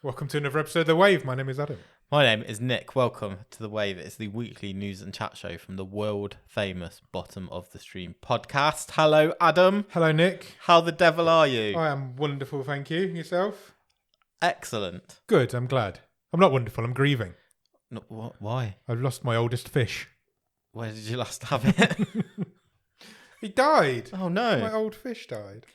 Welcome to another episode of The Wave. My name is Adam. My name is Nick. Welcome to The Wave. It's the weekly news and chat show from the world famous Bottom of the Stream podcast. Hello, Adam. Hello, Nick. How the devil are you? I am wonderful, thank you. Yourself? Excellent. Good, I'm glad. I'm not wonderful, I'm grieving. No, what? Why? I've lost my oldest fish. Where did you last have it? He died. Oh, no. My old fish died.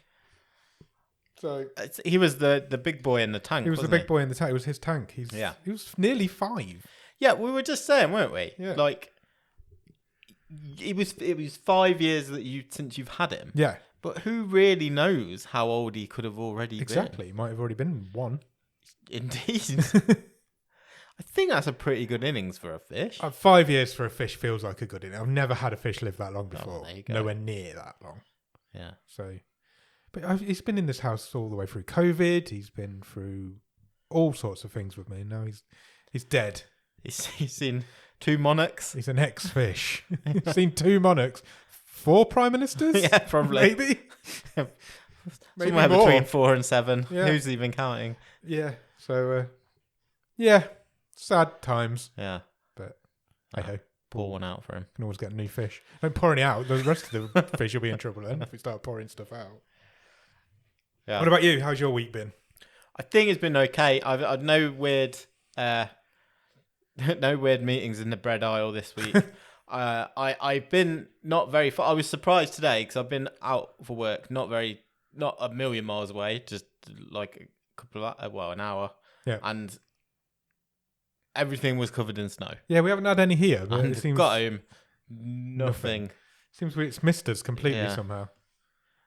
So He was the big boy in the tank, he was the big boy in the tank. It was his tank. He was nearly 5. Yeah, we were just saying, weren't we? Yeah. Like, it was 5 years since you've had him. Yeah. But who really knows how old he could have already been? Exactly. He might have already been 1. Indeed. I think that's a pretty good innings for a fish. 5 years for a fish feels like a good innings. I've never had a fish live that long before. There you go. Nowhere near that long. Yeah. So, but he's been in this house all the way through COVID. He's been through all sorts of things with me. Now he's dead. He's seen 2 monarchs. He's an ex-fish. He's seen 2 monarchs, 4 prime ministers. Yeah, probably. Maybe Somewhere more. between 4 and 7. Yeah. Who's even counting? Yeah. So, yeah, sad times. Yeah. But hey ho, Pour one out for him. can always get a new fish. Don't pour any out. The rest of the fish will be in trouble then if we start pouring stuff out. Yeah. What about you? How's your week been? I think it's been okay. I've no weird meetings in the bread aisle this week. I've been not very far. I was surprised today because I've been out for work, not a million miles away, just like a couple of an hour. Yeah. And everything was covered in snow. Yeah, we haven't had any here, but And it seems got home, nothing. Seems it's missed us completely Yeah. somehow.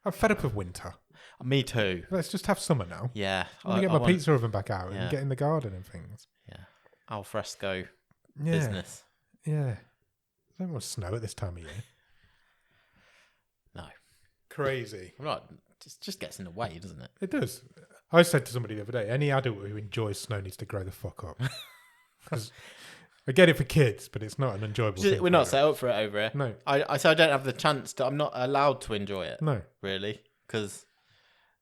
I'm fed up of winter. Me too. Let's just have summer now. Yeah. I want to get my pizza oven back out Yeah. and get in the garden and things. Yeah. Al fresco Yeah. business. Yeah. I don't want snow at this time of year. No. Crazy. Right. Just gets in the way, doesn't it? It does. I said to somebody the other day, any adult who enjoys snow needs to grow the fuck up. 'Cause I get it for kids, but it's not an enjoyable thing. We're not set up for it over here. No. I don't have the chance to. I'm not allowed to enjoy it. No. Really, because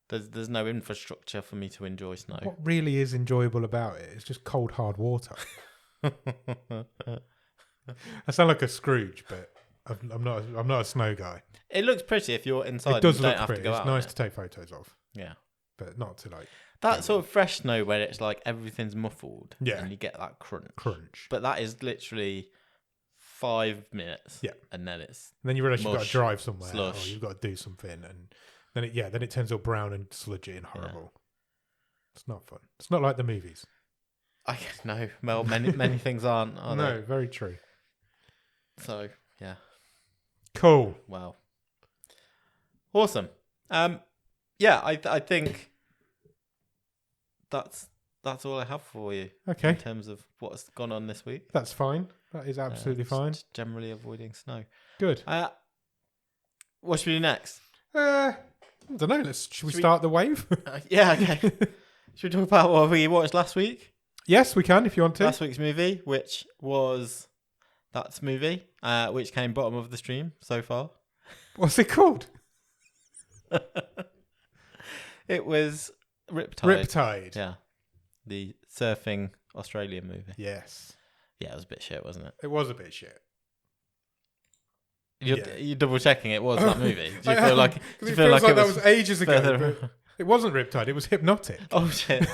there's no infrastructure for me to enjoy snow. What really is enjoyable about it is just cold, hard water. I sound like a Scrooge, but I'm not a snow guy. It looks pretty if you're inside. It does and you look don't have pretty. to go It's out nice in to take photos of, it. Yeah. but not to like That sort of fresh snow where it's like everything's muffled. Yeah. And you get that crunch. crunch. But that is literally 5 minutes. Yeah. And then it's And then you realise you've got to mush, drive somewhere, slush. or you've got to do something, and then it turns all brown and sludgy and horrible. It's not fun. It's not like the movies. no. Well, many things aren't. Are No, very true. they? So yeah. Cool. Wow. Awesome. Yeah, I think that's all I have for you in Okay, terms of what's gone on this week. that's fine. That is absolutely fine. Just generally avoiding snow. Good. What should we do next? I don't know. Should we start the wave? Yeah, okay. Should we talk about what we watched last week? Yes, we can if you want to. Last week's movie, which was That's Movie, which came bottom of the stream so far. What's it called? It was Riptide. Riptide. Yeah. The surfing Australian movie. Yes. Yeah, it was a bit shit, wasn't it? It was a bit shit. You're double checking it was that movie. Do you I feel am, like? 'cause Do you it feel feels like that it was ages ago. further- But it wasn't Riptide. It was Hypnotic. Oh shit!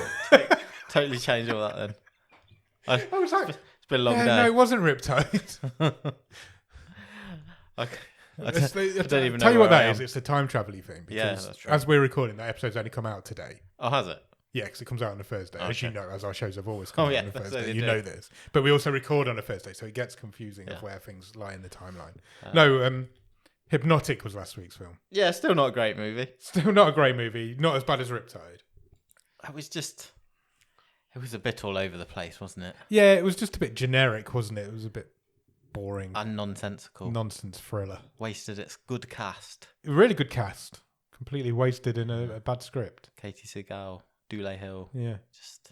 Totally change all that then. I was like, It's been a long yeah, day. no, it wasn't Riptide. Okay. I It's don't even know. Tell you what where I that am. is. It's a time travel-y thing. Because Yeah, that's true. as we're recording, that episode's only come out today. Oh, has it? Yeah, because it comes out on a Thursday. As you Okay. know, as our shows have always come out yeah, on a that's Thursday. what they You do. know this. But we also record on a Thursday, so it gets confusing Yeah. of where things lie in the timeline. No, Hypnotic was last week's film. Yeah, still not a great movie. Still not a great movie. Not as bad as Riptide. It was a bit all over the place, wasn't it? Yeah, it was just a bit generic, wasn't it? It was a bit boring. And nonsensical. Nonsense thriller. Wasted its good cast. Really good cast. Completely wasted in a bad script. Katie Seagal, Dule Hill. Yeah. Just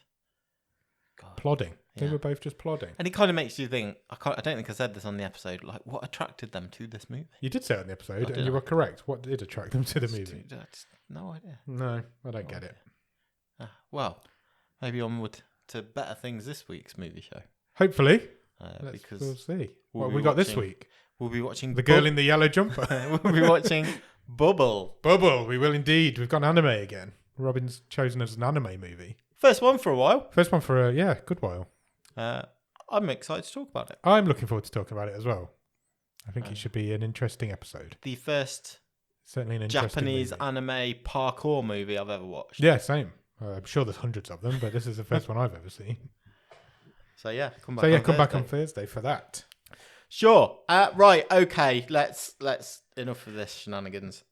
God. Plodding. They Yeah. were both just plodding. And it kind of makes you think. I don't think I said this on the episode. Like, what attracted them to this movie? You did say it on the episode, did and you I? were correct. What did attract them to the movie? No idea. No, I don't get it. Well, maybe onward to better things this week's movie show. Hopefully. Because we'll see. we'll What be have we got this watching- week? We'll be watching The girl in the yellow jumper. We'll be watching Bubble. Bubble, we will indeed. We've got an anime again. Robin's chosen as an anime movie. First one for a while. First one for a good while. I'm excited to talk about it. I'm looking forward to talking about it as well. I think it should be an interesting episode. The first Certainly an interesting Japanese movie. anime parkour movie I've ever watched. Yeah, same. I'm sure there's hundreds of them, but this is the first one I've ever seen. So yeah, come back on Thursday for that. Sure. Right. Okay. Let's enough of this shenanigans.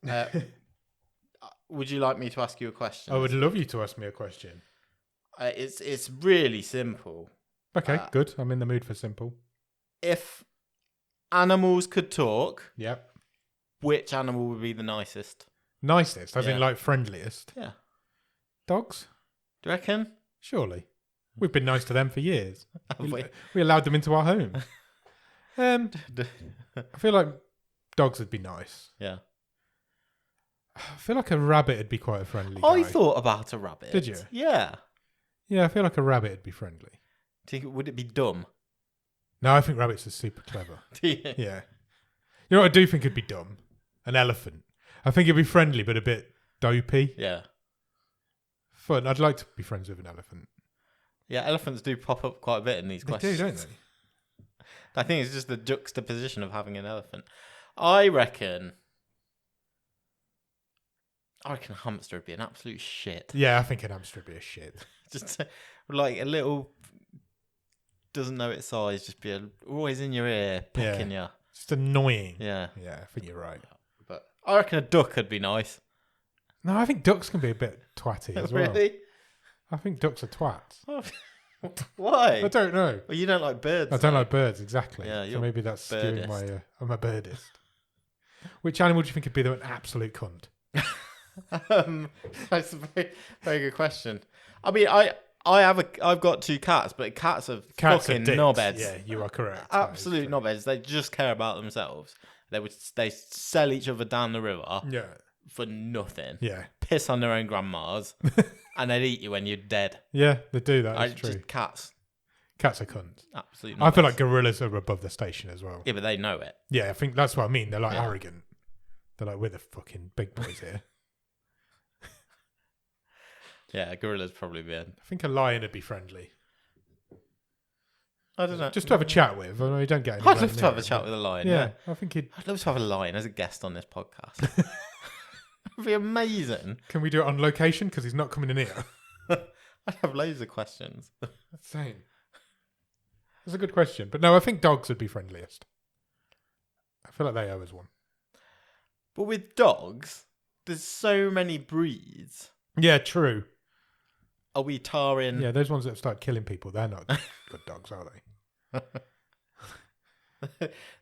Would you like me to ask you a question? I would love you to ask me a question. It's really simple. Okay, good. I'm in the mood for simple. If animals could talk, Yep. which animal would be the nicest? Nicest, as Yeah. in like friendliest. Yeah. Dogs? Do you reckon? Surely. We've been nice to them for years. Have we? We allowed them into our home. I feel like dogs would be nice. Yeah. I feel like a rabbit would be quite a friendly guy. I thought about a rabbit. Did you? Yeah. Yeah, I feel like a rabbit would be friendly. Do you think, would it be dumb? No, I think rabbits are super clever. Do you? Yeah. You know what I do think would be dumb? An elephant. I think it'd be friendly, but a bit dopey. Yeah. Fun. I'd like to be friends with an elephant. Yeah, elephants do pop up quite a bit in these They questions. do, don't they? I think it's just the juxtaposition of having an elephant. I reckon a hamster would be an absolute shit. Yeah, I think an hamster would be a shit. Just like a little, doesn't know its size, just be always in your ear, pecking you. Just annoying. Yeah. Yeah, I think you're right. But I reckon a duck would be nice. No, I think ducks can be a bit twatty as well. Really? I think ducks are twats. Oh, why? I don't know. Well, you don't like birds. I don't though. like birds, exactly. Yeah, so you're maybe that's skewing my... birdist. I'm a birdist. Which animal do you think would be an absolute cunt? That's a very, very good question. I mean, I've got 2 cats, but cats are fucking dicks. knobheads. Yeah, you are correct. Absolute knobheads. They just care about themselves. They sell each other down the river Yeah. for nothing. Yeah. Piss on their own grandmas, and they'd eat you when you're dead. Yeah, they do that. That's true. Just cats. Cats are cunts. Absolutely. I feel like gorillas are above the station as well. Yeah, but they know it. Yeah, I think that's what I mean. They're like Yeah. arrogant. They're like, we're the fucking big boys here. Yeah, gorillas probably be. I think a lion would be friendly. I don't know. Just to have a chat with. I mean, you don't get I'd anywhere love to near have a it, chat but- with a lion. Yeah, Yeah. I think he'd... I'd love to have a lion as a guest on this podcast. It'd be amazing. Can we do it on location? Because he's not coming in here. I'd have loads of questions. Same. That's a good question. But no, I think dogs would be friendliest. I feel like they owe us one. But with dogs, there's so many breeds. Yeah, true. Are we tarring? Yeah, those ones that start killing people, they're not good dogs, are they?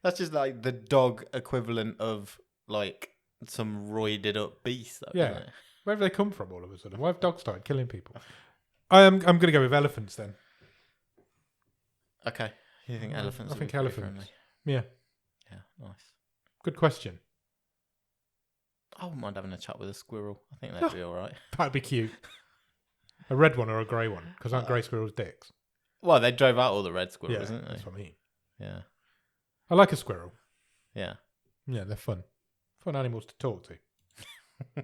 That's just like the dog equivalent of like some roided up beast. Though, Yeah. isn't it? Where have they come from all of a sudden? Why have dogs started killing people? I'm going to go with elephants then. Okay. You think elephants? I would think be pretty elephants. friendly? Yeah. Yeah, nice. Good question. I wouldn't mind having a chat with a squirrel. I think that'd be all right. That'd be cute. A red one or a grey one? Because aren't grey squirrels dicks? Well, they drove out all the red squirrels, Yeah, didn't they? that's what I mean. Yeah. I like a squirrel. Yeah. Yeah, they're fun. Fun animals to talk to.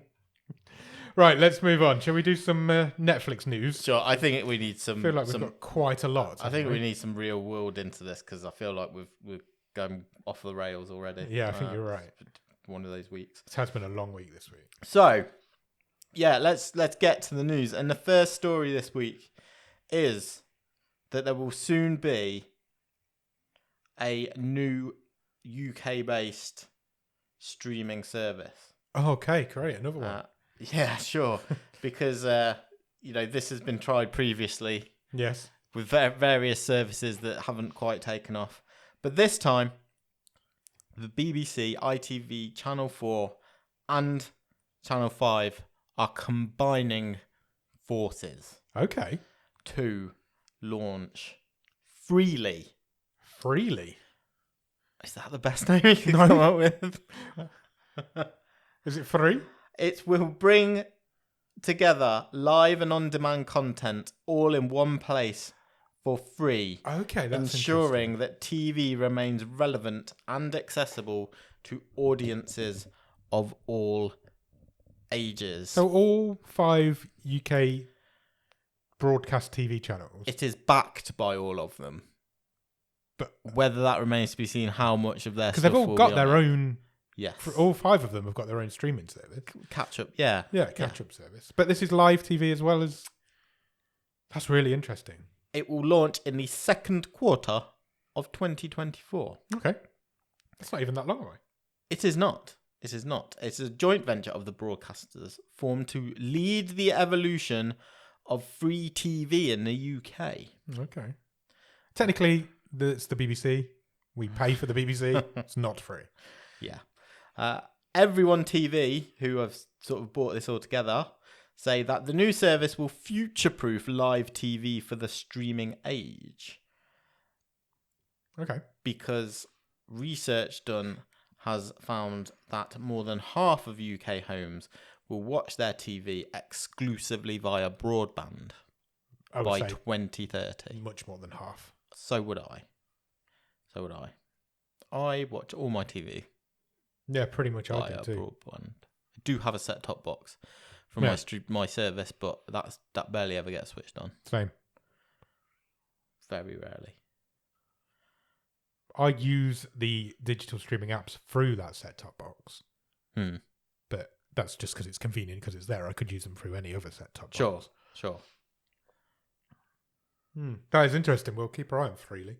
Right, let's move on. Shall we do some Netflix news? Sure. I think we need I some. feel like we've got quite a lot. I think we need some real world into this because I feel like we're going off the rails already. Yeah, I think you're right. One of those weeks. It has been a long week this week. So, yeah, let's get to the news. And the first story this week is that there will soon be a new UK-based streaming service. Oh, okay, great. Another one. Yeah, sure. Because, this has been tried previously Yes. with various services that haven't quite taken off. But this time, the BBC, ITV, Channel 4 and Channel 5 are combining forces Okay. to launch Freely. Freely. Is that the best name you can No. come up with? Is it free? It will bring together live and on-demand content all in one place for free. Okay, that's ensuring that TV remains relevant and accessible to audiences of all ages. So all 5 UK broadcast TV channels. It is backed by all of them. But whether that remains to be seen, how much of their because stuff they've all will got be their on it. own. Yes. All 5 of them have got their own streaming service. Catch up, yeah. Yeah, catch up service. But this is live TV as well as. That's really interesting. It will launch in the second quarter of 2024. Okay. That's not even that long away. It is not. It is not. It's a joint venture of the broadcasters formed to lead the evolution of free TV in the UK. Okay. Technically, it's the BBC. We pay for the BBC. It's not free. Yeah. Everyone TV, who have sort of brought this all together, say that the new service will future-proof live TV for the streaming age. Okay. Because research done has found that more than half of UK homes will watch their TV exclusively via broadband by 2030. Much more than half. So would I. I watch all my TV Yeah, pretty much I via do too. broadband. I do have a set-top box for my service, but that barely ever gets switched on. Same. Very rarely. I use the digital streaming apps through that set-top box. But that's just because it's convenient, because it's there. I could use them through any other set-top box. Sure. That is interesting. We'll keep our eye on Freely.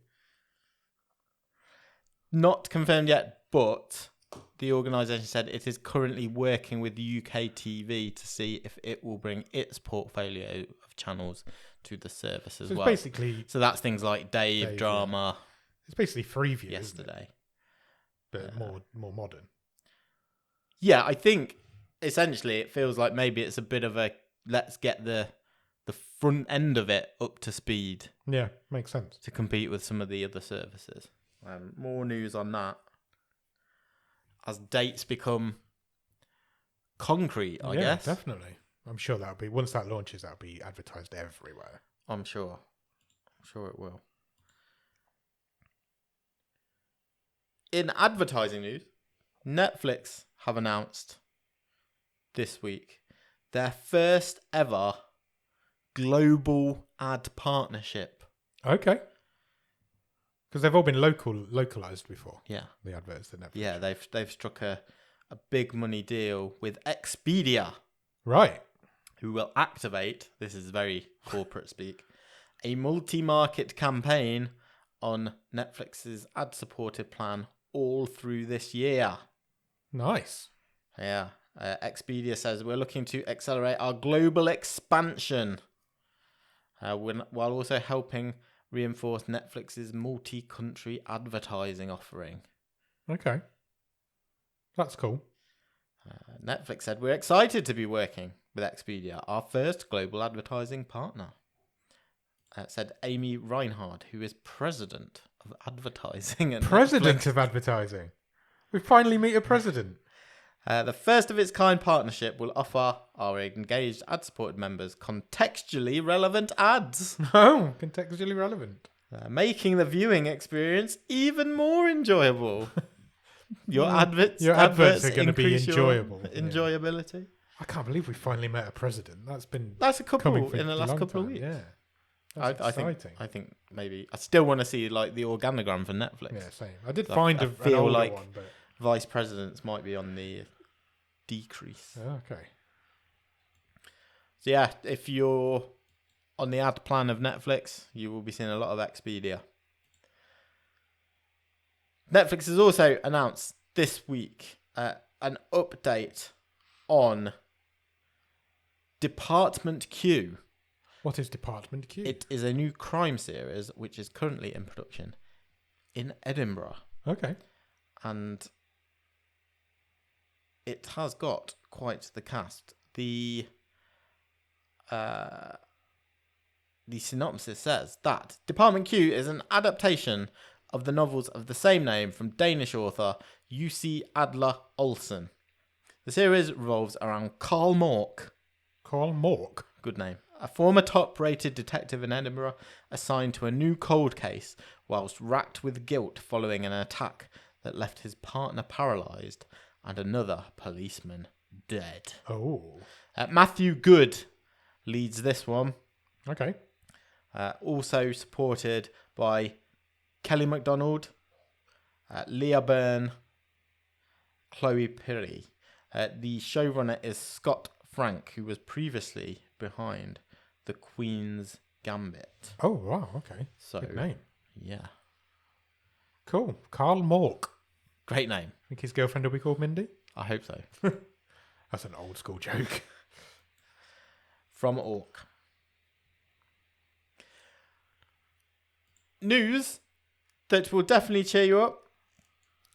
Not confirmed yet, but the organisation said it is currently working with UK TV to see if it will bring its portfolio of channels to the service as well. Basically, so that's things like Dave Drama. Yeah. It's basically Freeview yesterday, but more modern. Yeah, I think essentially it feels like maybe it's a bit of a let's get the front end of it up to speed. Yeah, makes sense to compete with some of the other services. More news on that as dates become concrete, I guess. Yeah, definitely. I'm sure that'll be, once that launches, that'll be advertised everywhere. I'm sure it will. In advertising news, Netflix have announced this week their first ever global ad partnership. Okay. Because they've all been localized before. Yeah. The adverts that Netflix. Yeah, they've struck a big money deal with Expedia. Right. Who will activate, this is very corporate speak, a multi-market campaign on Netflix's ad-supported plan all through this year. Nice. Yeah. Expedia says we're looking to accelerate our global expansion while also helping reinforce Netflix's multi-country advertising offering. Okay. That's cool. Netflix said we're excited to be working with Expedia, our first global advertising partner. Said Amy Reinhard, who is president of advertising. President of advertising? We finally meet a president. The first of its kind partnership will offer our engaged ad-supported members contextually relevant ads. Oh, contextually relevant. Making the viewing experience even more enjoyable. Your adverts are going to be enjoyable. Enjoyability. Yeah. I can't believe we finally met a president. That's a couple in the last couple of weeks. Yeah. That's exciting. I think maybe I still want to see like the organogram for Netflix. Yeah, same. I did find an older like one, but vice presidents might be on the decrease. Okay. So yeah, if you're on the ad plan of Netflix, you will be seeing a lot of Expedia. Netflix has also announced this week an update on Department Q. What is Department Q? It is a new crime series which is currently in production in Edinburgh. Okay. And it has got quite the cast. The synopsis says that Department Q is an adaptation of the novels of the same name from Danish author Jussi Adler Olsen. The series revolves around Karl Mork. Carl Mork. Good name. A former top-rated detective in Edinburgh assigned to a new cold case whilst racked with guilt following an attack that left his partner paralysed and another policeman dead. Oh. Matthew Good leads this one. Okay. Also supported by Kelly MacDonald, Leah Byrne, Chloe Pirrie. The showrunner is Scott Frank, who was previously behind The Queen's Gambit. Oh, wow. Okay. So, good name. Yeah. Cool. Carl Mork. Great name. Think his girlfriend will be called Mindy? I hope so. That's an old school joke. From Orc. News that will definitely cheer you up,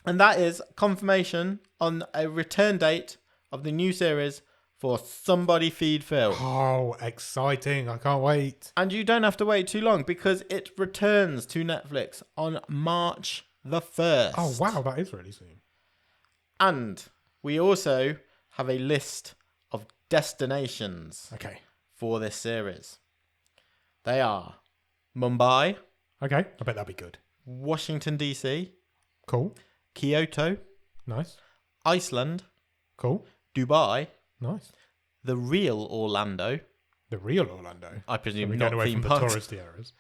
and that is confirmation on a return date of the new series for Somebody Feed Phil. Oh, exciting. I can't wait. And you don't have to wait too long because it returns to Netflix on March the 1st. Oh, wow. That is really soon. And we also have a list of destinations for this series. They are Mumbai. Okay. I bet that'd be good. Washington, D.C. Cool. Kyoto. Nice. Iceland. Cool. Dubai. Nice. The real Orlando. The real Orlando. I presume we're not going away theme from parks. the touristy areas.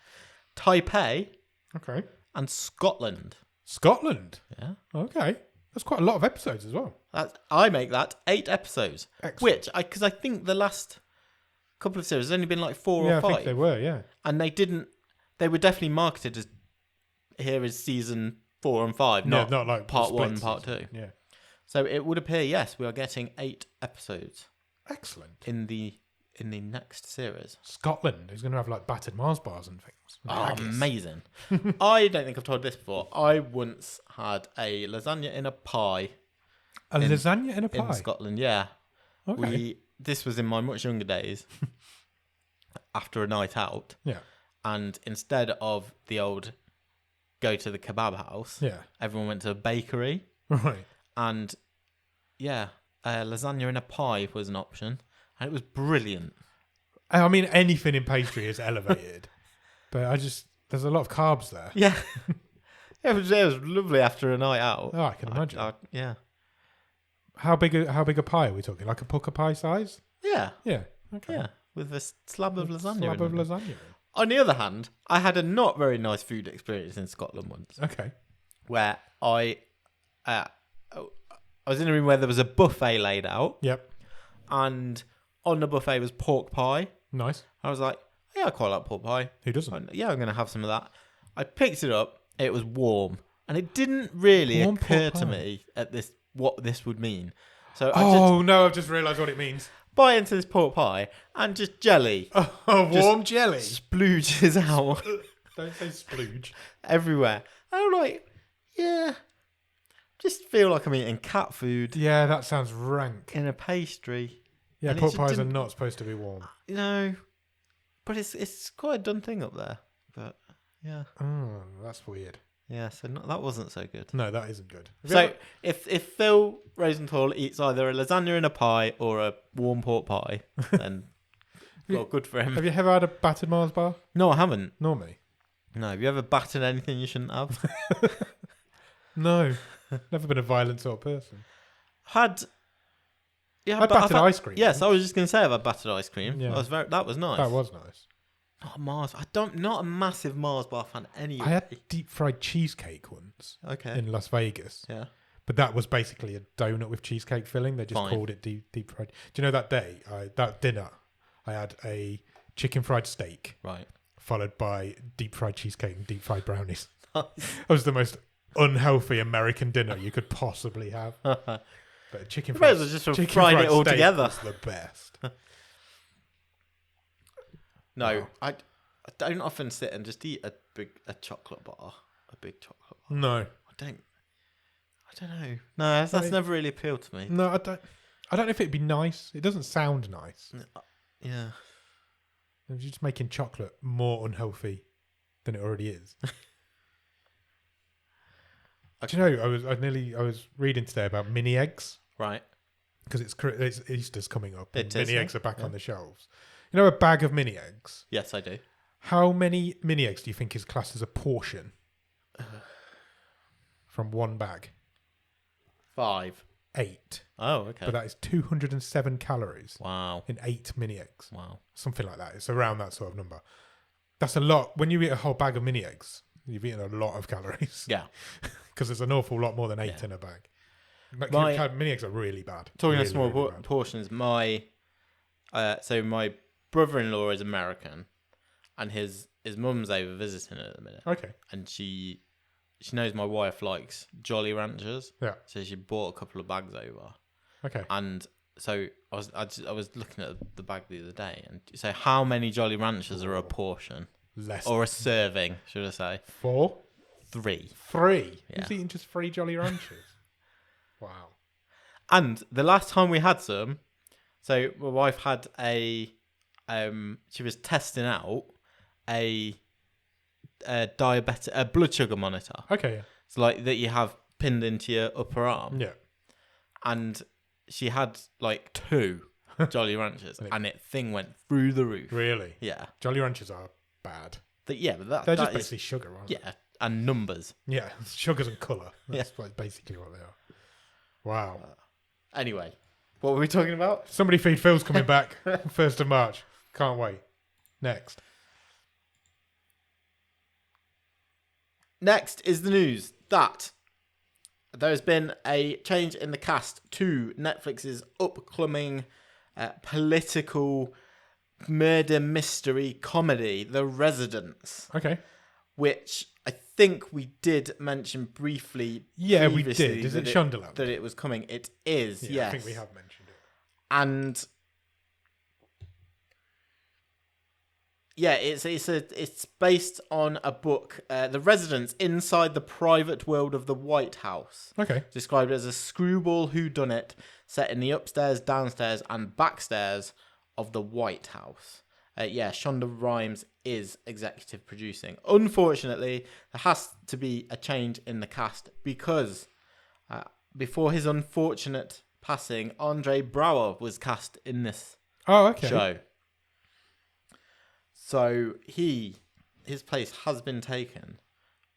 Taipei. Okay. And Scotland. Scotland. Yeah. Okay. That's quite a lot of episodes as well. I make that 8 episodes. Excellent. Which, because I think the last couple of series has only been like 4 or 5. I think they were, yeah. And they were definitely marketed as, here is season 4 and 5, not like part 1 and season. part 2. Yeah. So it would appear, yes, we are getting 8 episodes. Excellent. In the next series. Scotland is going to have like battered Mars bars and things. Oh, amazing. I don't think I've told this before. I once had a lasagna in a pie. Lasagna in a pie? In Scotland, yeah. Okay. This was in my much younger days, after a night out. Yeah. And instead of the old go to the kebab house, everyone went to a bakery. Right. And, yeah, lasagna in a pie was an option. And it was brilliant. I mean, anything in pastry is elevated. But there's a lot of carbs there. Yeah. It was lovely after a night out. Oh, I can imagine. Yeah. How big a pie are we talking? Like a pucker pie size? Yeah. Yeah. Okay. Yeah. With a slab of lasagna. Slab of lasagna. On the other hand, I had a not very nice food experience in Scotland once. Okay. Where I was in a room where there was a buffet laid out. Yep. And on the buffet was pork pie. Nice. I was like, yeah, I quite like pork pie. Who doesn't? Yeah, I'm going to have some of that. I picked it up. It was warm. And it didn't really occur to me at what this would mean. So I've just realised what it means. Bite into this pork pie and just jelly. Warm jelly. Splooges out. Don't say splooge. Everywhere. And I'm like, yeah. Just feel like I'm eating cat food. Yeah, that sounds rank. In a pastry. Yeah, pork pies are not supposed to be warm. No. But it's quite a done thing up there. But, yeah. Oh, that's weird. Yeah, so that wasn't so good. No, that isn't good. So if Phil Rosenthal eats either a lasagna in a pie or a warm pork pie, then well, good for him. Have you ever had a battered Mars bar? No, I haven't. Nor me. No, have you ever battered anything you shouldn't have? No, never been a violent sort of person. Had battered ice cream. Yes, I was just going to say I've had battered ice cream. Yeah. That was nice. That was nice. Not a Mars. Not a massive Mars bar fan anyway. I had deep fried cheesecake once. Okay. In Las Vegas. Yeah. But that was basically a donut with cheesecake filling. They just called it deep fried. Do you know that day, that dinner, I had a chicken fried steak. Right. Followed by deep fried cheesecake and deep fried brownies. Nice. That was the most unhealthy American dinner you could possibly have. But chicken fried it all steak together. was the best. No, I don't often sit and just eat a big chocolate bar. No. I don't know. No, that's never really appealed to me. No, I don't know if it'd be nice. It doesn't sound nice. Yeah. You're just making chocolate more unhealthy than it already is. Okay. Do you know, I was reading today about mini eggs. Right. because it's Easter's coming up. It and is, mini eggs are back on the shelves. You know, a bag of mini eggs. Yes, I do. How many mini eggs do you think is classed as a portion from one bag? 5. 8. Oh, okay. But that is 207 calories. Wow. In 8 mini eggs. Wow. Something like that. It's around that sort of number. That's a lot. When you eat a whole bag of mini eggs, you've eaten a lot of calories. Yeah. Because there's an awful lot more than 8 in a bag. Mini eggs are really bad. Talking really, of small really bad. portions, my brother-in-law is American, and his mum's over visiting at the minute. Okay. And she knows my wife likes Jolly Ranchers. Yeah. So she bought a couple of bags over. Okay. And so I was looking at the bag the other day, and so how many Jolly Ranchers are a portion? Less. Or a serving, should I say? 4? 3. 3? Yeah. Who's eating just 3 Jolly Ranchers? Wow. And the last time we had some, so my wife had she was testing out a blood sugar monitor. Okay. Yeah. So like that you have pinned into your upper arm. Yeah. And she had like 2 Jolly Ranchers, and thing went through the roof. Really? Yeah. Jolly Ranchers are bad. But they're just basically sugar, aren't they? Yeah, and numbers. Yeah, sugars and colour. That's basically what they are. Wow. Anyway, what were we talking about? Somebody Feed Phil's coming back 1st of March. Can't wait. Next is the news that there has been a change in the cast to Netflix's upcoming political murder mystery comedy, The Residents. Okay. Which I think we did mention briefly. Yeah, we did. Is it Shondaland? That it was coming. It is, yeah, yes. I think we have mentioned it. And yeah, it's based on a book, The Residents Inside the Private World of the White House. Okay. Described as a screwball whodunit set in the upstairs, downstairs, and backstairs of the White House. Shonda Rhimes is executive producing. Unfortunately, there has to be a change in the cast because before his unfortunate passing, Andre Braugher was cast in this show. So his place has been taken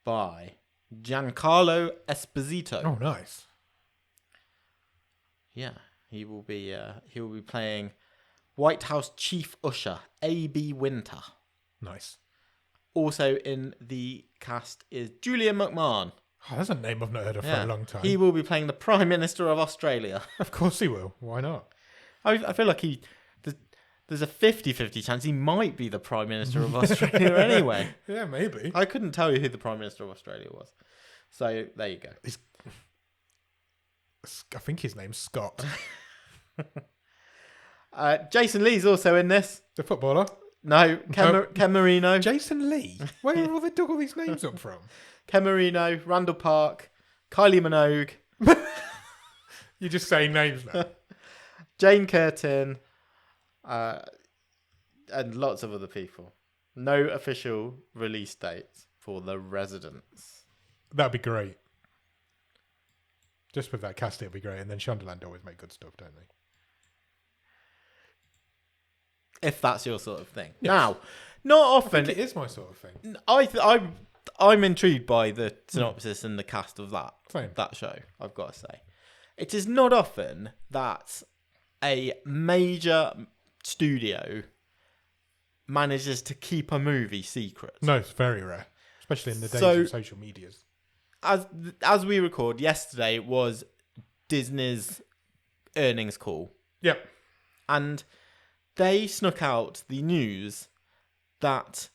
by Giancarlo Esposito. Oh, nice. Yeah, he will be playing White House Chief Usher, A.B. Winter. Nice. Also in the cast is Julia McMahon. Oh, that's a name I've not heard of for a long time. He will be playing the Prime Minister of Australia. Of course he will. Why not? I feel like there's a 50-50 chance he might be the Prime Minister of Australia anyway. Yeah, maybe. I couldn't tell you who the Prime Minister of Australia was. So there you go. I think his name's Scott. Jason Lee's also in this. The footballer? No, Ken Marino. Jason Lee? Where have all they dug all these names up from? Ken Marino, Randall Park, Kylie Minogue. You're just saying names now. Jane Curtin, and lots of other people. No official release dates for The Residents. That'd be great. Just with that cast, it'd be great. And then Shondaland always make good stuff, don't they? If that's your sort of thing. Yes. Now, not often. I think it is my sort of thing. I'm intrigued by the synopsis and the cast of that show, I've got to say. It is not often that a major studio manages to keep a movie secret. No, it's very rare. Especially in the days of social medias. As we record, yesterday was Disney's earnings call. Yep. And they snuck out the news that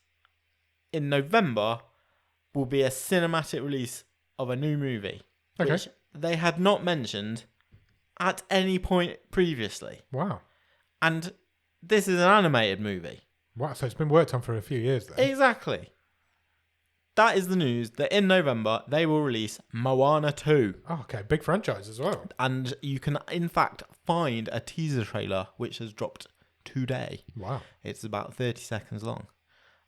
in November will be a cinematic release of a new movie. Okay. Which they had not mentioned at any point previously. Wow. And this is an animated movie. Wow, so it's been worked on for a few years then. Exactly. That is the news that in November they will release Moana 2. Oh, okay, big franchise as well. And you can, in fact, find a teaser trailer which has dropped today. Wow. It's about 30 seconds long.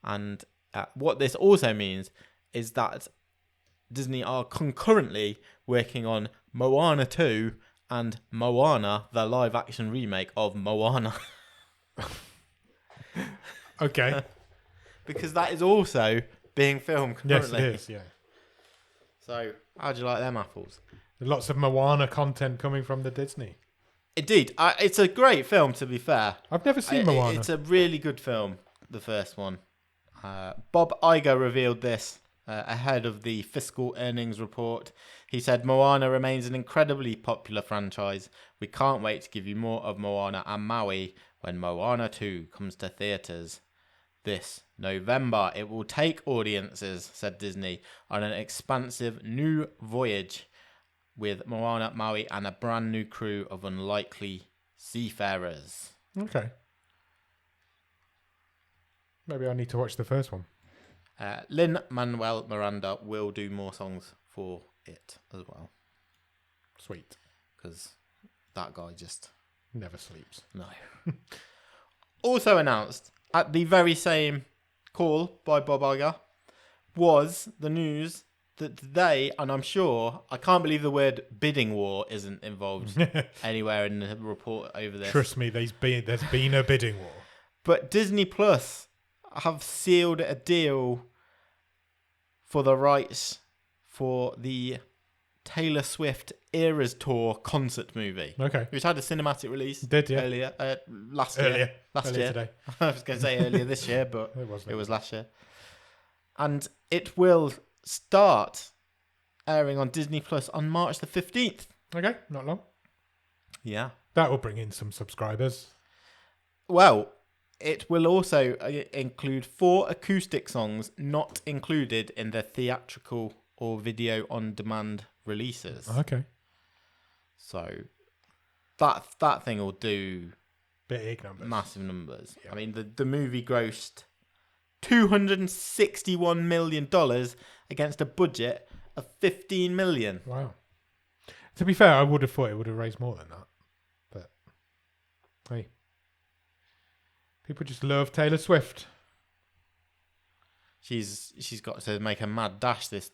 And what this also means is that Disney are concurrently working on Moana 2 and Moana, the live-action remake of Moana. Okay. Because that is also being filmed currently. Yes, it is, yeah. So, how do you like them apples? Lots of Moana content coming from the Disney. Indeed. It's a great film, to be fair. I've never seen Moana. It's a really good film, the first one. Bob Iger revealed this ahead of the fiscal earnings report. He said, Moana remains an incredibly popular franchise. We can't wait to give you more of Moana and Maui when Moana 2 comes to theatres this November. It will take audiences, said Disney, on an expansive new voyage with Moana, Maui, and a brand new crew of unlikely seafarers. Okay. Maybe I need to watch the first one. Lin-Manuel Miranda will do more songs for it as well. Sweet. Because that guy just... never sleeps. No. Also announced at the very same call by Bob Iger was the news that today, and I'm sure, I can't believe the word bidding war isn't involved anywhere in the report over this. Trust me, there's been a bidding war. But Disney Plus have sealed a deal for the rights for the Taylor Swift Eras Tour concert movie. Okay. Which had a cinematic release. Did, yeah. Earlier. Last Earlier. year. Last Earlier year. today. I was going to say earlier this year, but it was last year. And it will start airing on Disney Plus on March the 15th. Okay, not long. Yeah. That will bring in some subscribers. Well, it will also include 4 acoustic songs not included in the theatrical or video on demand releases. Okay. So that thing will do big numbers. Massive numbers. Yeah. I mean, the movie grossed $261 million against a budget of $15 million. Wow. To be fair, I would have thought it would have raised more than that. But hey, people just love Taylor Swift. She's got to make a mad dash this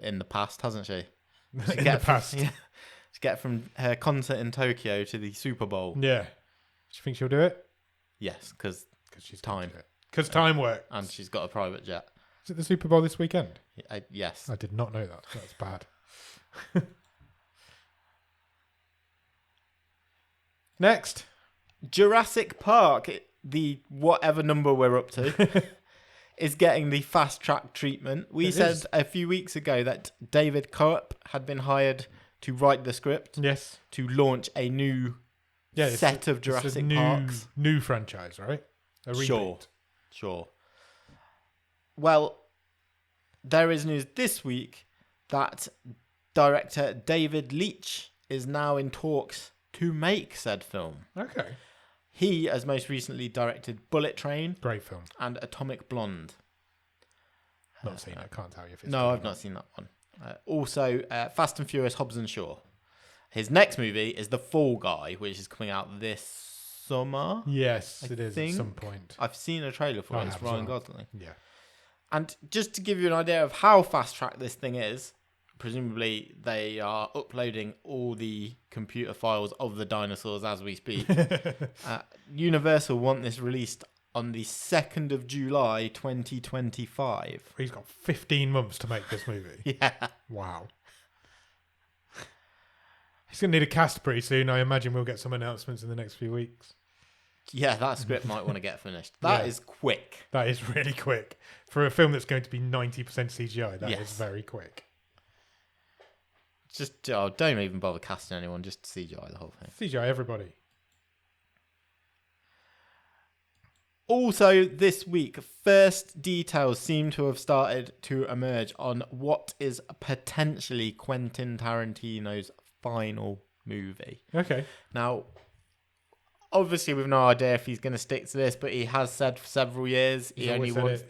in the past, hasn't she? In the past. To get from her concert in Tokyo to the Super Bowl. Yeah. Do you think she'll do it? Yes, because she's time. Because time works. And she's got a private jet. Is it the Super Bowl this weekend? Yes. I did not know that. That's bad. Next. Jurassic Park, the whatever number we're up to, is getting the fast track treatment. We said a few weeks ago that David Koepp had been hired to write the script. Yes. To launch a new set of Jurassic Parks. New franchise, right? A reboot. Sure. Well, there is news this week that director David Leitch is now in talks to make said film. Okay. He has most recently directed Bullet Train. Great film. And Atomic Blonde. Not seen it. Can't tell you if it's... No, I've not seen that one. Also, Fast and Furious Hobbs and Shaw. His next movie is The Fall Guy, which is coming out this summer. Yes, it is at some point. I've seen a trailer for it. It's Ryan Gosling. Yeah. And just to give you an idea of how fast track this thing is, presumably they are uploading all the computer files of the dinosaurs as we speak. Universal want this released on the 2nd of July 2025. He's got 15 months to make this movie. Yeah. Wow. He's going to need a cast pretty soon. I imagine we'll get some announcements in the next few weeks. Yeah, that script might want to get finished. That is quick. That is really quick. For a film that's going to be 90% CGI, that is very quick. Just don't even bother casting anyone, just CGI the whole thing. CGI everybody. Also, this week, first details seem to have started to emerge on what is potentially Quentin Tarantino's final movie. Okay. Now, obviously, we've no idea if he's going to stick to this, but he has said for several years he only wants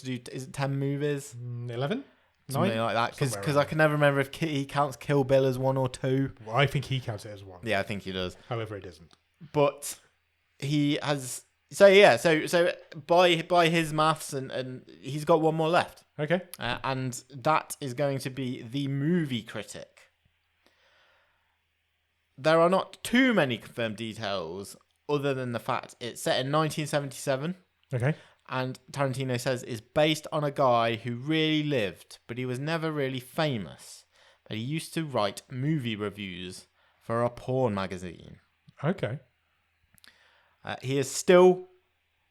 to do, is it 10 movies? 11? Something like that. Because I can never remember if he counts Kill Bill as 1 or 2. Well, I think he counts it as 1. Yeah, I think he does. However, he doesn't. But he has... So by his maths, and he's got one more left. Okay. And that is going to be The Movie Critic. there are not too many confirmed details other than the fact it's set in 1977. Okay. And Tarantino says is based on a guy who really lived, but he was never really famous. But he used to write movie reviews for a porn magazine. Okay. He is still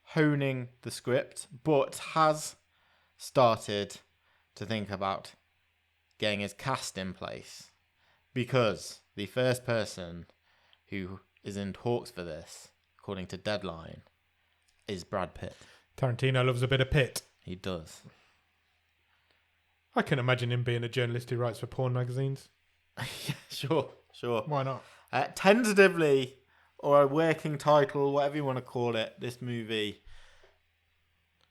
honing the script, but has started to think about getting his cast in place. Because the first person who is in talks for this, according to Deadline, is Brad Pitt. Tarantino loves a bit of Pitt. He does. I can imagine him being a journalist who writes for porn magazines. Yeah, sure. Why not? Tentatively, or a working title, whatever you want to call it, this movie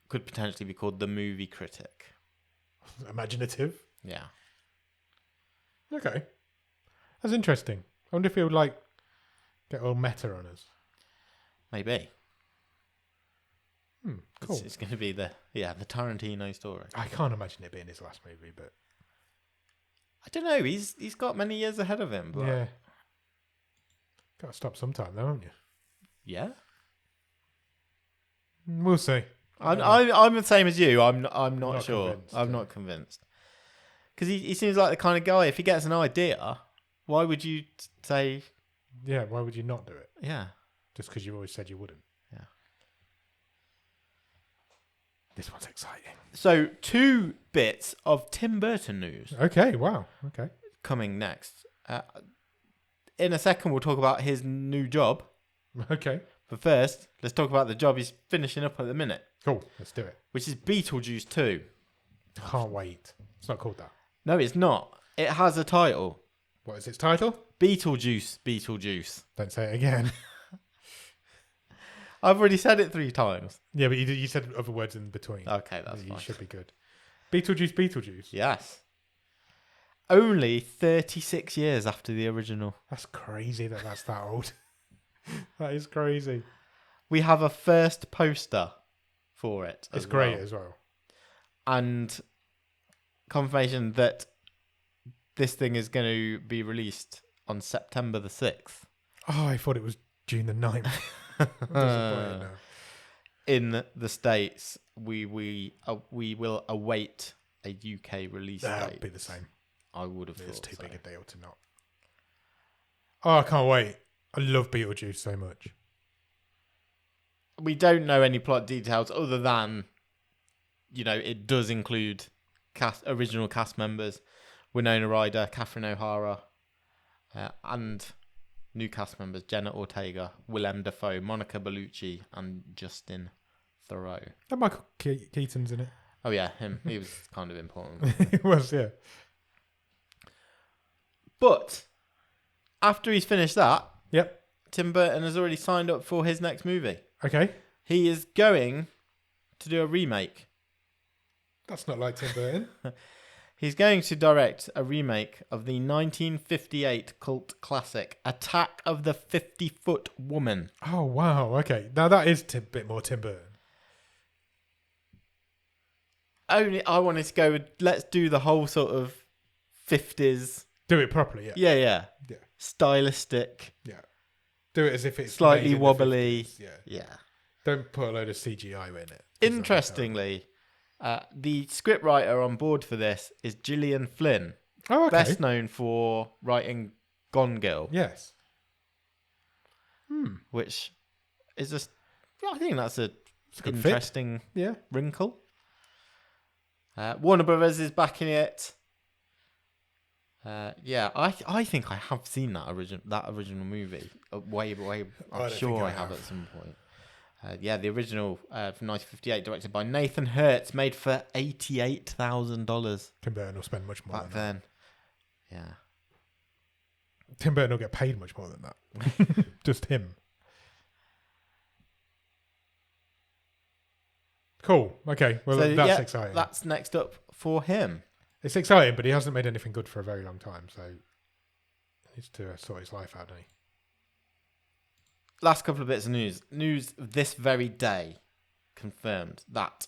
could potentially be called The Movie Critic. Imaginative. Yeah. Okay. That's interesting. I wonder if he would get all meta on us. Maybe. Cool. It's going to be the Tarantino story. I can't imagine it being his last movie, but I don't know. He's got many years ahead of him. But yeah. Got to stop sometime, though, haven't you? Yeah. We'll see. I'm the same as you. I'm not sure. Convinced, I'm not convinced. Because he seems like the kind of guy. If he gets an idea, why would you say? Yeah. Why would you not do it? Yeah. Just because you always said you wouldn't. Yeah. This one's exciting. So 2 bits of Tim Burton news. Okay. Wow. Okay. Coming next. In a second, we'll talk about his new job. Okay. But first, let's talk about the job he's finishing up at the minute. Cool. Let's do it. Which is Beetlejuice 2. Can't wait. It's not called that. No, it's not. It has a title. What is its title? Beetlejuice. Don't say it again. I've already said it 3 times. Yeah, but you said other words in between. Okay, that's you fine. should be good. Beetlejuice. Yes. Only 36 years after the original. That's crazy that's that old. That is crazy. We have a first poster for it. It's great as well. And confirmation that this thing is going to be released on September the 6th. Oh, I thought it was June the 9th. I'm disappointed now. In the States, we will await a UK release That'll date. be the same. I would have thought It's too so. big a deal to not. Oh, I can't wait. I love Beetlejuice so much. We don't know any plot details other than, it does include original cast members. Winona Ryder, Catherine O'Hara, and new cast members Jenna Ortega, Willem Dafoe, Monica Bellucci, and Justin Theroux. And Michael Keaton's in it. Oh yeah, him. He was kind of important. He was, yeah. But after he's finished that, Yep. Tim Burton has already signed up for his next movie. Okay. He is going to do a remake. That's not like Tim Burton. He's going to direct a remake of the 1958 cult classic Attack of the 50-Foot Woman. Oh, wow. Okay. Now that is a bit more Tim Burton. Only I wanted to go with, let's do the whole sort of 50s. Do it properly, yeah. Yeah. Stylistic. Yeah. Do it as if it's slightly made in the wobbly. 50s, Yeah. Yeah. Don't put a load of CGI in it. Interestingly, the scriptwriter on board for this is Gillian Flynn, Oh, okay. best known for writing Gone Girl, Yes. which is just, I think that's a good fit. interesting Yeah. wrinkle. Warner Brothers is backing it. I think I have seen that original movie way. I'm sure I have at some point. The original from 1958, directed by Nathan Hertz, made for $88,000 Tim Burton will spend much more back than that. then. Yeah. Tim Burton will get paid much more than that. Just him. Cool. Okay. Well, So, that's exciting. That's next up for him. It's exciting, but he hasn't made anything good for a very long time, so he needs to sort his life out, doesn't he? Last couple of bits of news. News this very day confirmed that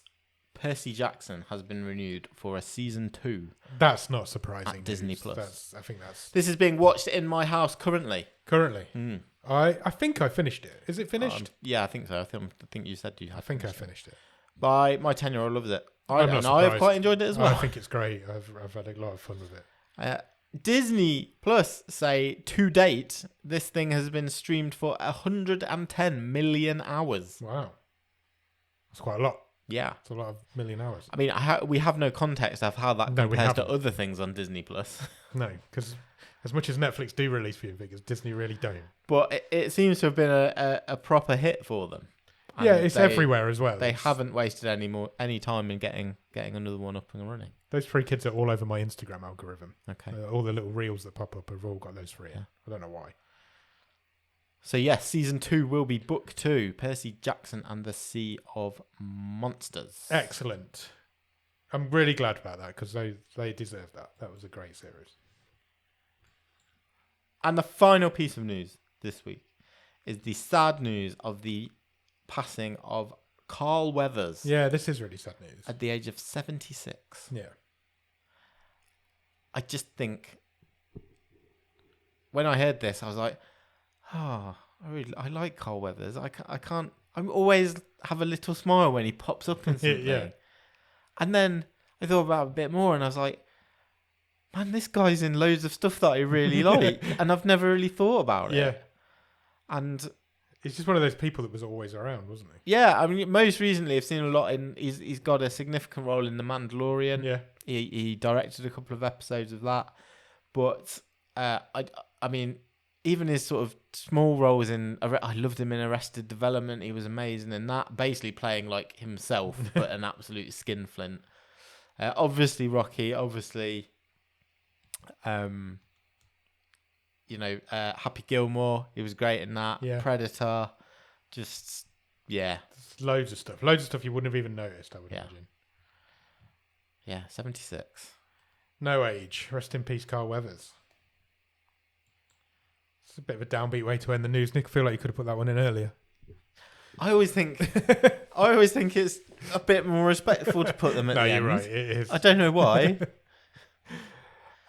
Percy Jackson has been renewed for a season 2. That's not surprising. At Disney Plus. I think that's... This is being watched in my house currently. Currently? I think I finished it. Is it finished? Yeah, I think so. I think you said you had. I think I finished it. My 10-year-old loves it. I'm not I've quite enjoyed it as well. I think it's great. I've had a lot of fun with it. Disney Plus say to date this thing has been streamed for 110 million hours. Wow, that's quite a lot. Yeah, it's a lot of million hours. I mean, we have no context of how that compares to other things on Disney Plus. No, because as much as Netflix do release viewing figures, Disney really don't. But it seems to have been a proper hit for them. And yeah, it's everywhere as well. They haven't wasted any time in getting another one up and running. Those 3 kids are all over my Instagram algorithm. Okay. All the little reels that pop up have all got those 3 in. Yeah. I don't know why. So yes, season 2 will be book 2, Percy Jackson and the Sea of Monsters. Excellent. I'm really glad about that because they deserve that. That was a great series. And the final piece of news this week is the sad news of the passing of Carl Weathers. Yeah, this is really sad news. At the age of 76. Yeah. I just think when I heard this, I was like, I like Carl Weathers. I always have a little smile when he pops up in something. Yeah. And then I thought about it a bit more and I was like, man, this guy's in loads of stuff that I really like and I've never really thought about it. Yeah. And he's just one of those people that was always around, wasn't he? Yeah, I mean, most recently I've seen a lot in. He's got a significant role in The Mandalorian. Yeah, he directed a couple of episodes of that, but I mean, even his sort of small roles in. I loved him in Arrested Development. He was amazing in that, basically playing like himself, but an absolute skinflint. Obviously Rocky. Obviously, Happy Gilmore. He was great in that. Yeah. Predator. Just, yeah. There's loads of stuff. Loads of stuff you wouldn't have even noticed, I would imagine. Yeah, 76. No age. Rest in peace, Carl Weathers. It's a bit of a downbeat way to end the news. Nick, I feel like you could have put that one in earlier. I always think it's a bit more respectful to put them at the end. No, you're right. It is. I don't know why.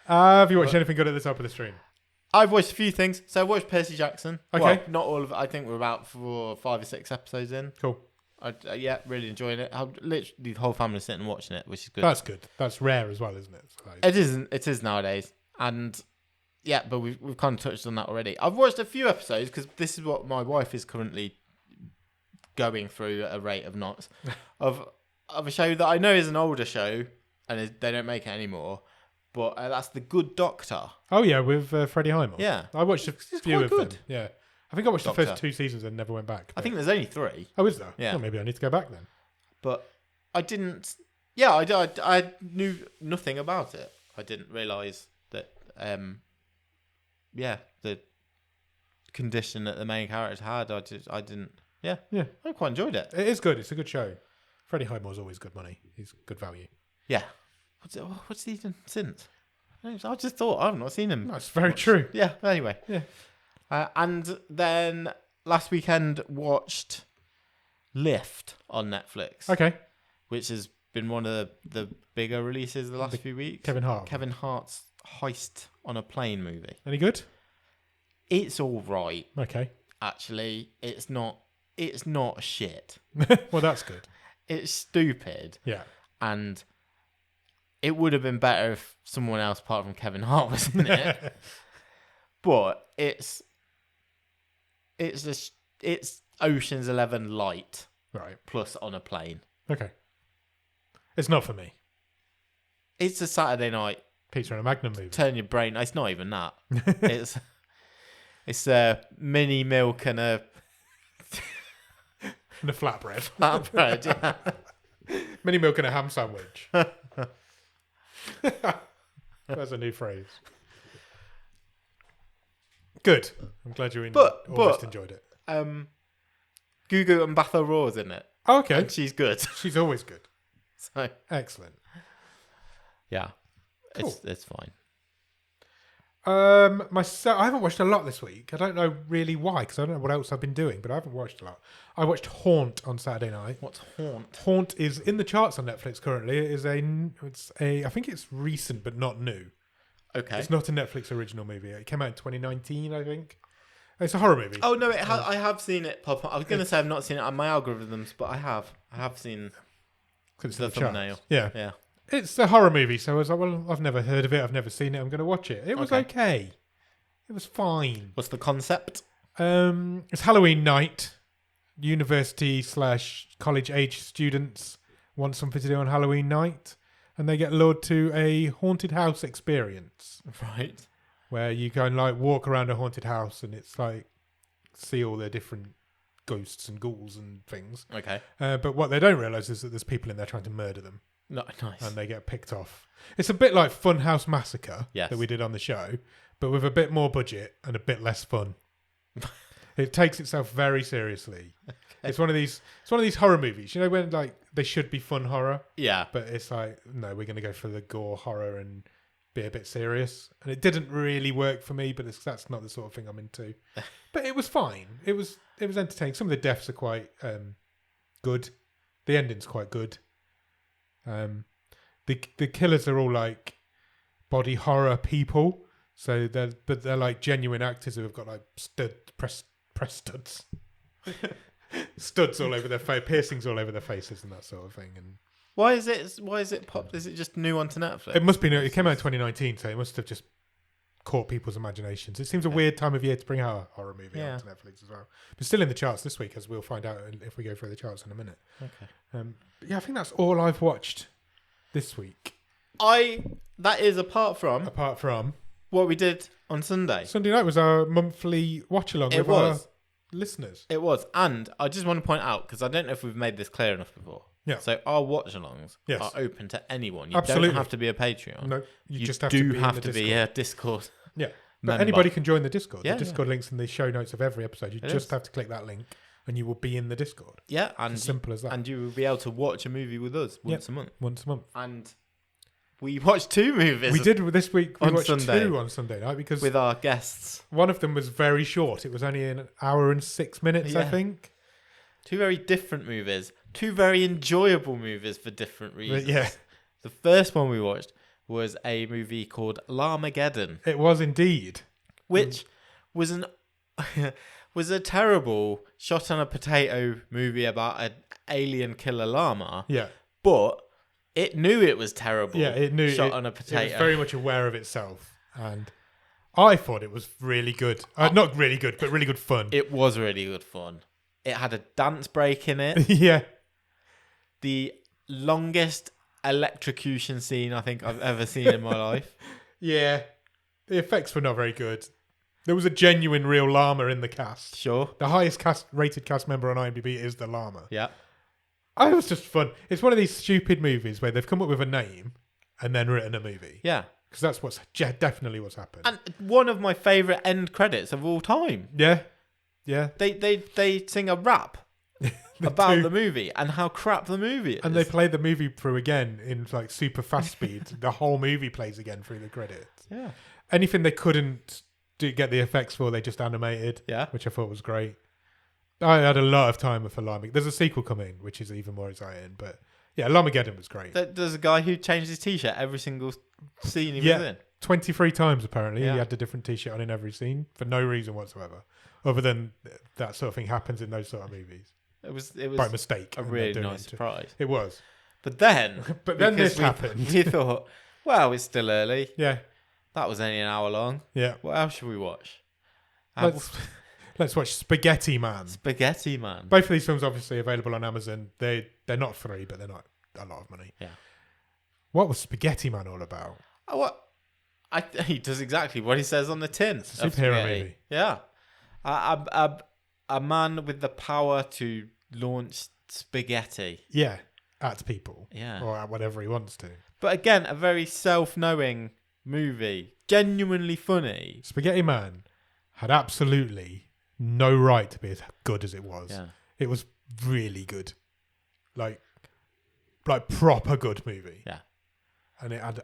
Have you watched anything good at the top of the stream? I've watched a few things. So I watched Percy Jackson. Okay. Well, not all of it. I think we're about 5 or 6 episodes in. Cool. Really enjoying it. Literally the whole family sitting and watching it, which is good. That's good. That's rare as well, isn't it? It is nowadays. And yeah, but we've kind of touched on that already. I've watched a few episodes because this is what my wife is currently going through at a rate of knots of a show that I know is an older show and they don't make it anymore. But that's The Good Doctor. Oh, yeah, with Freddie Highmore. Yeah. I watched a few of them. Yeah. I think I watched the first 2 seasons and never went back. I think there's only 3. Oh, is there? Yeah. Well, maybe I need to go back then. But I didn't... Yeah, I knew nothing about it. I didn't realise that, the condition that the main character had, I didn't... Yeah. Yeah. I quite enjoyed it. It is good. It's a good show. Freddie Highmore's always good money. He's good value. Yeah. What's he done since? I just thought I've not seen him. That's very true. Yeah. Anyway. Yeah. And then last weekend watched Lift on Netflix. Okay. Which has been one of the bigger releases the last few weeks. Kevin Hart's heist on a plane movie. Any good? It's all right. Okay. Actually, it's not shit. Well, that's good. It's stupid. Yeah. And it would have been better if someone else apart from Kevin Hart was in it. But it's Ocean's 11 light. Right. Plus on a plane. Okay. It's not for me. It's a Saturday night Pizza and a Magnum movie. Turn your brain. It's not even that. It's a mini milk and a and a flatbread. Flatbread, yeah. Mini milk and a ham sandwich. That's a new phrase. Good. I'm glad you almost enjoyed it. Gugu Mbatha Raw's in it. Oh, okay. And she's good. She's always good. So excellent. Yeah. Cool. It's fine. Myself, I haven't watched a lot this week. I don't know really why, because I don't know what else I've been doing, but I haven't watched a lot. I watched Haunt on Saturday night. What's Haunt? Haunt is in the charts on Netflix currently. It is I think it's recent but not new. Okay. It's not a Netflix original movie. It came out in 2019, I think. It's a horror movie. Oh no, I have seen it pop up. I was going to say I've not seen it on my algorithms, but I have. I have seen the thumbnail. Yeah. It's a horror movie, so I was like, well, I've never heard of it. I've never seen it. I'm going to watch it. It was okay. It was fine. What's the concept? It's Halloween night. University/college age students want something to do on Halloween night, and they get lured to a haunted house experience. Right. Where you go and like walk around a haunted house, and it's like see all the different ghosts and ghouls and things. Okay. But what they don't realise is that there's people in there trying to murder them. Nice. And they get picked off. It's a bit like Funhouse Massacre that we did on the show, but with a bit more budget and a bit less fun. It takes itself very seriously. Okay. It's one of these horror movies, you know, when like they should be fun horror. Yeah. But it's like, no, we're going to go for the gore horror and be a bit serious. And it didn't really work for me, but that's not the sort of thing I'm into. But it was fine. It was entertaining. Some of the deaths are quite good. The ending's quite good. The killers are all like body horror people, so they're like genuine actors who have got like press studs, studs all over their face, piercings all over their faces, and that sort of thing. And why is it popped? Is it just new onto Netflix? It must be new. It came out in 2019, so it must have just caught people's imaginations. It seems a weird time of year to bring out a horror movie onto Netflix as well. But still in the charts this week, as we'll find out if we go through the charts in a minute. Okay. But yeah, I think that's all I've watched this week. That is apart from what we did on Sunday. Sunday night was our monthly watch along with our listeners. It was, and I just want to point out, because I don't know if we've made this clear enough before. Yeah. So our watch alongs are open to anyone. You don't have to be a Patreon. No, you just have to be a Discord. Yeah. But anybody can join the Discord. Yeah, the Discord link's in the show notes of every episode. You just have to click that link and you will be in the Discord. Yeah, and it's as simple as that. And you will be able to watch a movie with us once a month. Once a month. And we watched 2 movies. We did this week. We watched Sunday. 2 on Sunday night because with our guests. One of them was very short. It was only an hour and 6 minutes, I think. 2 very different movies. 2 very enjoyable movies for different reasons. Yeah. The first one we watched was a movie called Larmageddon. It was indeed. Which was a terrible shot on a potato movie about an alien killer llama. Yeah. But it knew it was terrible. Yeah, it knew shot on a potato. It was very much aware of itself. And I thought it was really good. Not really good, but really good fun. It was really good fun. It had a dance break in it. Yeah. The longest electrocution scene I think I've ever seen in my life. Yeah. The effects were not very good. There was a genuine real llama in the cast. Sure. The highest rated cast member on IMDb is the llama. Yeah. It was just fun. It's one of these stupid movies where they've come up with a name and then written a movie. Yeah. Because that's definitely what's happened. And one of my favourite end credits of all time. Yeah. Yeah. They sing a rap about the movie and how crap the movie is. And they play the movie through again in like super fast speed. The whole movie plays again through the credits. Yeah. Anything they couldn't get the effects for, they just animated. Yeah. Which I thought was great. I had a lot of time for Larmageddon. There's a sequel coming, which is even more exciting. But yeah, Larmageddon was great. There's a guy who changed his t-shirt every single scene he was in. 23 times apparently. Yeah. He had a different t-shirt on in every scene for no reason whatsoever. Other than that sort of thing happens in those sort of movies. It was by mistake. A really nice surprise. It was. But then this happened. We thought, well, it's still early. Yeah. That was only an hour long. Yeah. What else should we watch? Let's watch Spaghetti Man. Spaghetti Man. Both of these films obviously available on Amazon. They're not free, but they're not a lot of money. Yeah. What was Spaghetti Man all about? He does exactly what he says on the tin. It's a superhero movie. Yeah. A man with the power to launch spaghetti. Yeah. At people. Yeah. Or at whatever he wants to. But again, a very self-knowing movie. Genuinely funny. Spaghetti Man had absolutely no right to be as good as it was. Yeah. It was really good. Like proper good movie. Yeah. And it had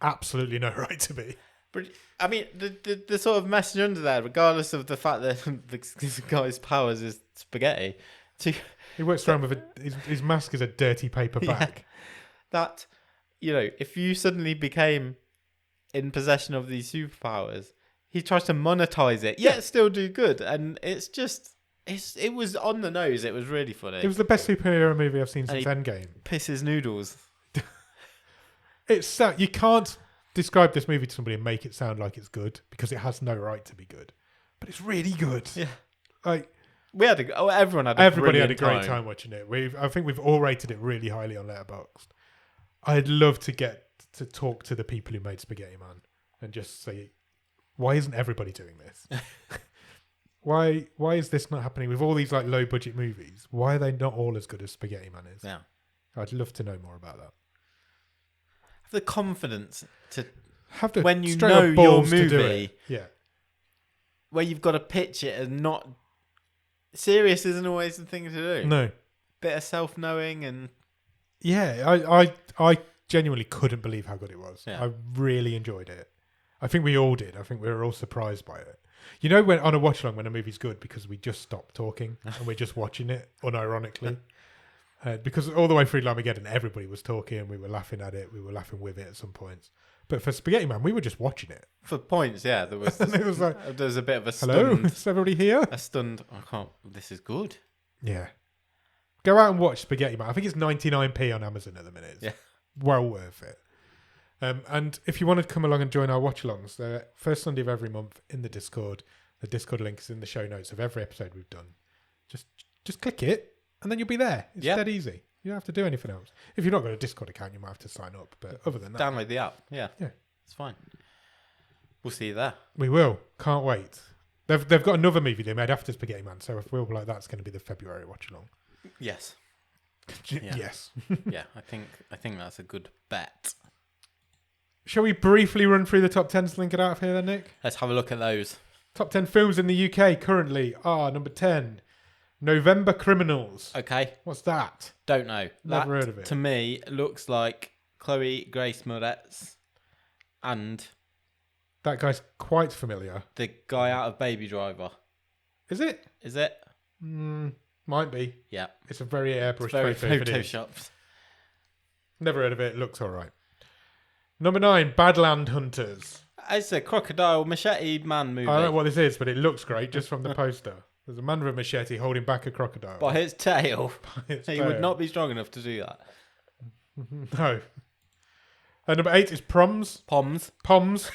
absolutely no right to be. But I mean, the sort of message under there, regardless of the fact that this guy's powers is spaghetti, he works around with his mask is a dirty paper bag. That, if you suddenly became in possession of these superpowers, he tries to monetize it, yet still do good, and it's just it was on the nose. It was really funny. It was the best superhero movie I've seen since Endgame. Pisses noodles. It's you can't describe this movie to somebody and make it sound like it's good because it has no right to be good, but it's really good. Yeah, like everyone had everybody had a great time watching it. I think we've all rated it really highly on Letterboxd. I'd love to get to talk to the people who made Spaghetti Man and just say, why isn't everybody doing this? Why is this not happening with all these like low budget movies? Why are they not all as good as Spaghetti Man is? Yeah, I'd love to know more about that. The confidence to have to when you know your movie, where you've got to pitch it and not serious isn't always the thing to do. No, bit of self-knowing and I genuinely couldn't believe how good it was. I really enjoyed it. I think we all did. I think we were all surprised by it. When on a watch along when a movie's good because we just stop talking and we're just watching it unironically. Because all the way through Armageddon, everybody was talking and we were laughing at it. We were laughing with it at some points. But for Spaghetti Man, we were just watching it. For points, yeah. There was, and it was like, there was a bit of a hello, stunned... is everybody here? A stunned, this is good. Yeah. Go out and watch Spaghetti Man. I think it's 99p on Amazon at the minute. It's well worth it. And if you want to come along and join our watch-alongs, the first Sunday of every month in the Discord. The Discord link is in the show notes of every episode we've done. Just click it. And then you'll be there. It's dead easy. You don't have to do anything else. If you've not got a Discord account, you might have to sign up. But other than that... Download the app. Yeah. It's fine. We'll see you there. We will. Can't wait. They've got another movie they made after Spaghetti Man, so if we're like that's going to be the February watch-along. Yes. Yes. Yeah, I think that's a good bet. Shall we briefly run through the top 10s to link it out of here then, Nick? Let's have a look at those. Top 10 films in the UK currently are number 10... November Criminals. Okay. What's that? Don't know. Never heard of it. To me, looks like Chloe Grace Moretz and... That guy's quite familiar. The guy out of Baby Driver. Is it? Is it? Might be. Yeah. It's a very airbrushed photo. Photoshopped. Never heard of it. It looks all right. Number 9, Badland Hunters. It's a crocodile machete man movie. I don't know what this is, but it looks great just from the poster. There's a man with a machete holding back a crocodile. By its tail. He would not be strong enough to do that. No. And number 8 is Proms. Poms.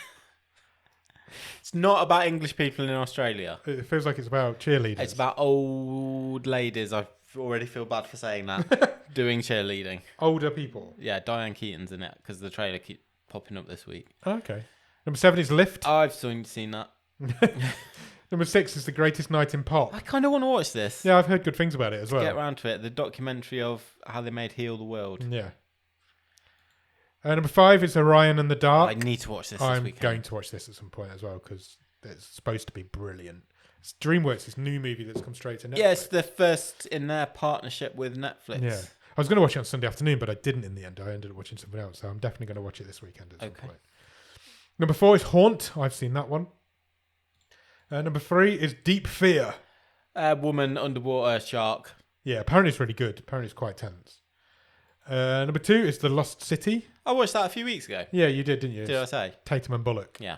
It's not about English people in Australia. It feels like it's about cheerleaders. It's about old ladies. I already feel bad for saying that. Doing cheerleading. Older people. Yeah, Diane Keaton's in it because the trailer keeps popping up this week. Okay. Number 7 is Lift. I've seen that. Number 6 is The Greatest Night in Pop. I kind of want to watch this. Yeah, I've heard good things about it as well. Get around to it. The documentary of how they made Heal the World. Yeah. Number 5 is Orion and the Dark. I need to watch this I'm weekend. going to watch this at some point as well because it's supposed to be brilliant. It's DreamWorks, this new movie that's come straight to Netflix. Yeah, it's the first in their partnership with Netflix. Yeah. I was going to watch it on Sunday afternoon, but I didn't in the end. I ended up watching something else, so I'm definitely going to watch it this weekend at some point. Number 4 is Haunt. I've seen that one. Number 3 is Deep Fear. Woman, underwater, shark. Yeah, apparently it's really good. Apparently it's quite tense. Number 2 is The Lost City. I watched that a few weeks ago. Yeah, you did, didn't you? Did I say? Tatum and Bullock. Yeah.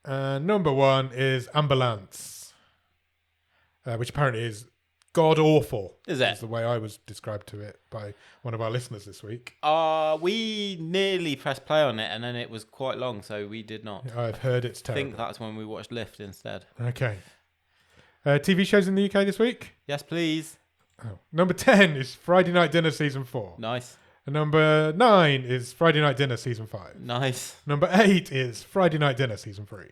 Number 1 is Ambulance, which apparently is god-awful. Is it? Is the way I was described to it by one of our listeners this week. We nearly pressed play on it, and then it was quite long, so we did not. I've heard it's terrible. I think that's when we watched Lift instead. Okay. TV shows in the UK this week? Yes, please. Oh. Number 10 is Friday Night Dinner Season 4. Nice. And number 9 is Friday Night Dinner Season 5. Nice. Number 8 is Friday Night Dinner Season 3.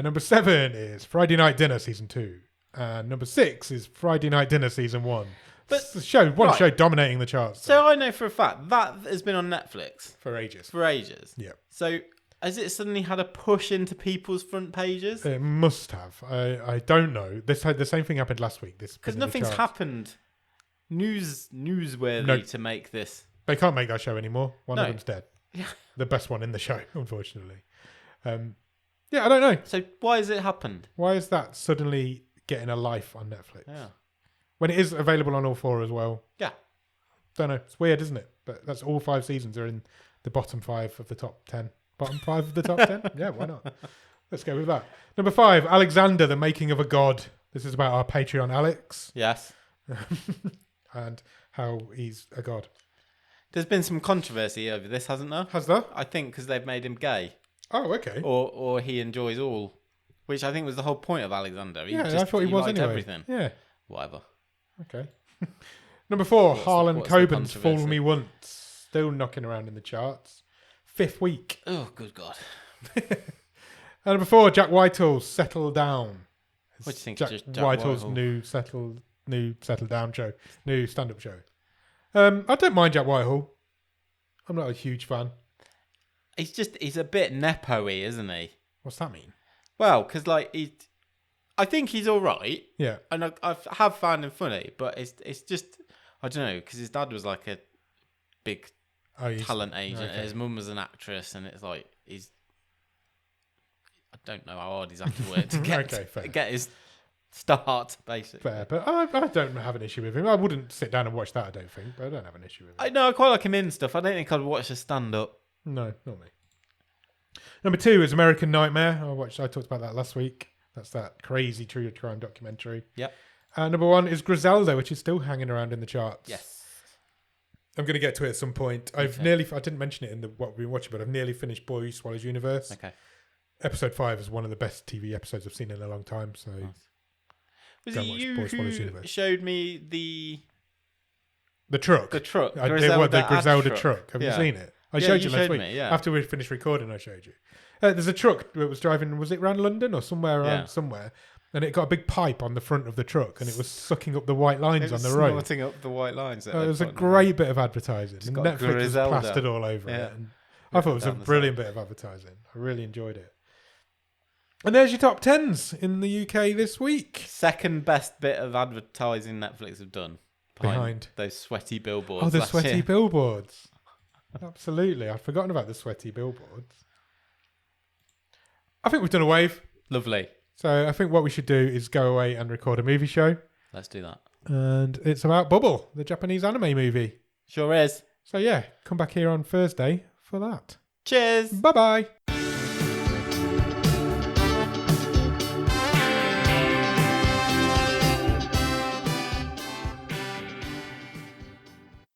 Number 7 is Friday Night Dinner Season 2. And number 6 is Friday Night Dinner Season 1. But it's the show dominating the charts. So I know for a fact that has been on Netflix. For ages. Yeah. So has it suddenly had a push into people's front pages? It must have. I don't know. The same thing happened last week. Because nothing's happened newsworthy to make this. They can't make that show anymore. One of them's dead. Yeah. The best one in the show, unfortunately. Yeah, I don't know. So why has it happened? Why is that suddenly getting a life on Netflix? Yeah. When it is available on all 4 as well. Yeah. Don't know. It's weird, isn't it? But that's all 5 seasons are in the bottom 5 of the top 10. Bottom 5 of the top 10? Yeah, why not? Let's go with that. Number 5, Alexander, the Making of a God. This is about our Patreon Alex. Yes. And how he's a god. There's been some controversy over this, hasn't there? Has there? I think because they've made him gay. Oh, okay. Or he enjoys all, which I think was the whole point of Alexander. I thought he was liked anyway. Everything. Yeah. Whatever. Okay. Number 4, Harlan what's the Coben's Fool controversy? Me Once. Still knocking around in the charts. 5th week. Oh, good God. And number 4, Jack Whitehall's Settle Down. What do you think? Jack, Jack Whitehall's Whitehall? new Settle Down show. New stand-up show. I don't mind Jack Whitehall. I'm not a huge fan. He's a bit nepo-y, isn't he? What's that mean? Well, because I think he's all right. Yeah. And I have found him funny, but it's just, I don't know, because his dad was like a big talent agent, and his mum was an actress, and it's like I don't know how hard he's had to work to get his start, basically. Fair, but I don't have an issue with him. I wouldn't sit down and watch that, I don't think, but I don't have an issue with him. I know, I quite like him in stuff. I don't think I'd watch a stand-up. No, not me. Number 2 is American Nightmare. I talked about that last week. That's that crazy true crime documentary. Yep. And number 1 is Griselda, which is still hanging around in the charts. Yes. I'm going to get to it at some point. I didn't mention it in what we've been watching, but I've nearly finished Boy Who Swallows Universe. Okay. Episode 5 is one of the best TV episodes I've seen in a long time. So, nice. Was go it watch you Boy Swallows who Universe. showed me the truck? The truck. I did what the Griselda ad truck. Have you seen it? I Yeah, showed you you last showed week. me, yeah. After we finished recording, I showed you. There's a truck that was driving. Was it around London or somewhere around somewhere? And it got a big pipe on the front of the truck, and it was sucking up the white lines on the road. Snorting up the white lines. It was a great bit of advertising. And got Netflix was Griselda. plastered all over it. And I thought it was a brilliant bit of advertising. I really enjoyed it. And there's your top 10s in the UK this week. Second best bit of advertising Netflix have done. Behind those sweaty billboards. Oh, the sweaty billboards. Absolutely. I'd forgotten about the sweaty billboards. I think we've done a wave. Lovely. So I think what we should do is go away and record a movie show. Let's do that. And it's about Bubble, the Japanese anime movie. Sure is. So yeah, come back here on Thursday for that. Cheers. Bye-bye.